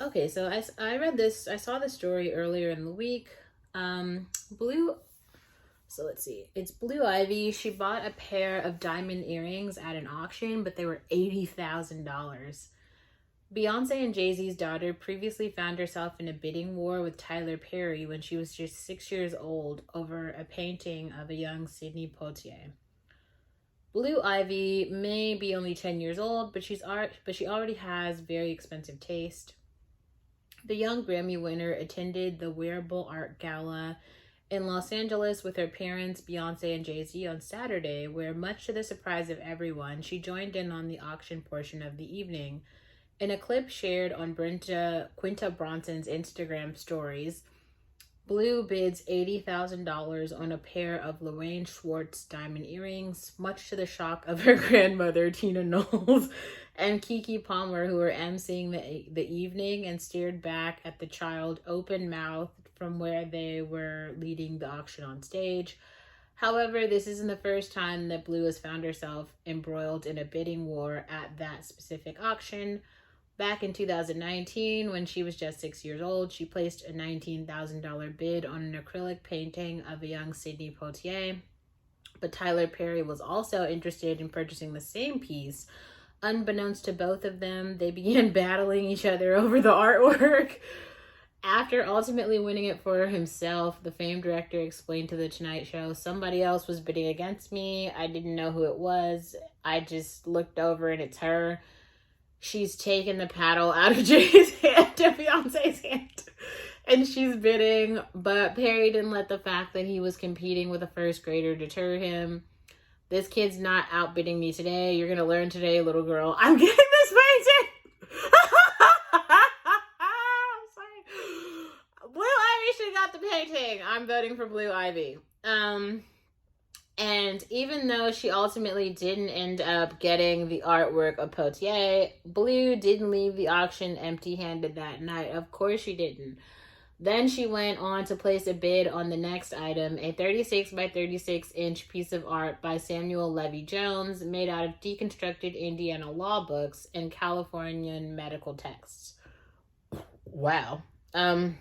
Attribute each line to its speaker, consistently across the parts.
Speaker 1: Okay, so I read this, I saw this story earlier in the week. Blue, so let's see, it's Blue Ivy. She bought a pair of diamond earrings at an auction, but they were $80,000. Beyonce and Jay Z's daughter previously found herself in a bidding war with Tyler Perry when she was just 6 years old over a painting of a young Sidney Poitier. Blue Ivy may be only 10 years old, but she already has very expensive taste. The young Grammy winner attended the Wearable Art Gala in Los Angeles with her parents, Beyonce and Jay Z, on Saturday, where, much to the surprise of everyone, she joined in on the auction portion of the evening. In a clip shared on Quinta Bronson's Instagram stories, Blue bids $80,000 on a pair of Lorraine Schwartz diamond earrings, much to the shock of her grandmother, Tina Knowles, and Kiki Palmer, who were emceeing the evening and stared back at the child open-mouthed from where they were leading the auction on stage. However, this isn't the first time that Blue has found herself embroiled in a bidding war at that specific auction. Back in 2019, when she was just 6 years old, she placed a $19,000 bid on an acrylic painting of a young Sidney Poitier. But Tyler Perry was also interested in purchasing the same piece. Unbeknownst to both of them, they began battling each other over the artwork. After ultimately winning it for himself, the famed director explained to The Tonight Show, "Somebody else was bidding against me. I didn't know who it was. I just looked over and it's her. She's taken the paddle out of Jay's hand to Beyonce's hand, and she's bidding." But Perry didn't let the fact that he was competing with a first grader deter him. "This kid's not outbidding me today. You're going to learn today, little girl. I'm getting this painting." Sorry. Blue Ivy should have got the painting. I'm voting for Blue Ivy. And even though she ultimately didn't end up getting the artwork of Poitier, Blue didn't leave the auction empty-handed that night. Of course she didn't. Then she went on to place a bid on the next item, a 36 by 36 inch piece of art by Samuel Levy Jones, made out of deconstructed Indiana law books and Californian medical texts. Wow. In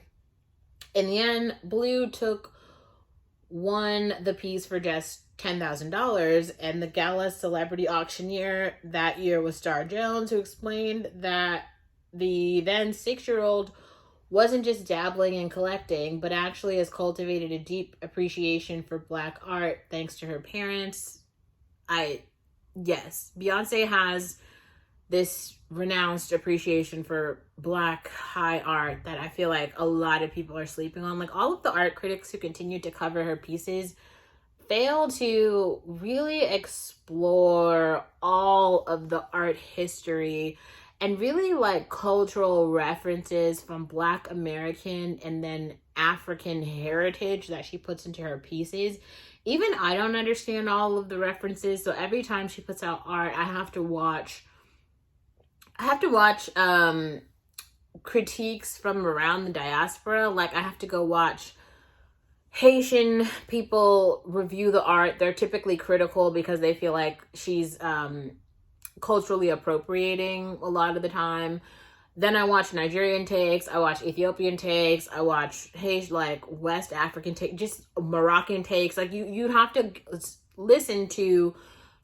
Speaker 1: the end, Blue won the piece for just $10,000, and the gala celebrity auctioneer that year was Star Jones, who explained that the then 6-year-old wasn't just dabbling in collecting, but actually has cultivated a deep appreciation for Black art thanks to her parents. Yes, Beyonce has this renounced appreciation for Black high art that I feel like a lot of people are sleeping on. Like, all of the art critics who continue to cover her pieces fail to really explore all of the art history and really like cultural references from Black American and then African heritage that she puts into her pieces. Even I don't understand all of the references, so every time she puts out art, I have to watch critiques from around the diaspora. Like, I have to go watch Haitian people review the art. They're typically critical because they feel like she's culturally appropriating a lot of the time. Then I watch Nigerian takes, I watch Ethiopian takes, I watch West African takes, just Moroccan takes. Like, you'd have to listen to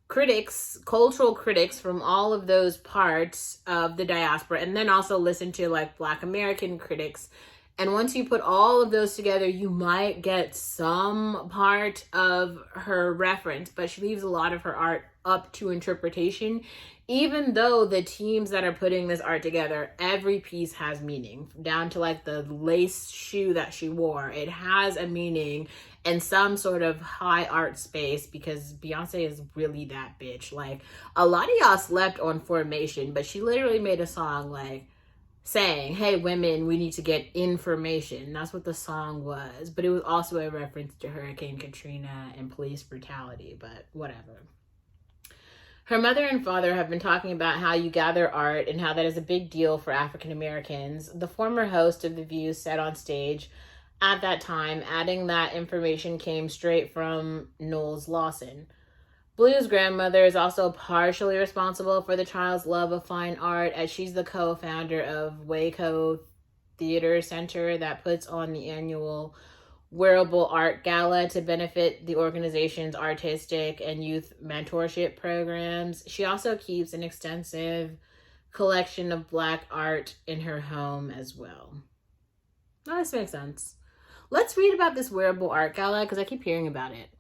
Speaker 1: critics, cultural critics from all of those parts of the diaspora, and then also listen to like Black American critics. And once you put all of those together, you might get some part of her reference, but she leaves a lot of her art up to interpretation. Even though the teams that are putting this art together, every piece has meaning, down to like the lace shoe that she wore. It has a meaning and some sort of high art space, because Beyonce is really that bitch. Like, a lot of y'all slept on Formation, but she literally made a song like saying, "Hey women, we need to get information." That's what the song was, but it was also a reference to Hurricane Katrina and police brutality, but whatever. Her mother and father have been talking about how you gather art and how that is a big deal for African Americans. The former host of The View said on stage at that time, adding that information came straight from Knowles Lawson. Blue's grandmother is also partially responsible for the child's love of fine art, as she's the co-founder of Waco theater center that puts on the annual Wearable Art Gala to benefit the organization's artistic and youth mentorship programs. She also keeps an extensive collection of Black art in her home as well. Oh, this makes sense. Let's read about this Wearable Art Gala because I keep hearing about it.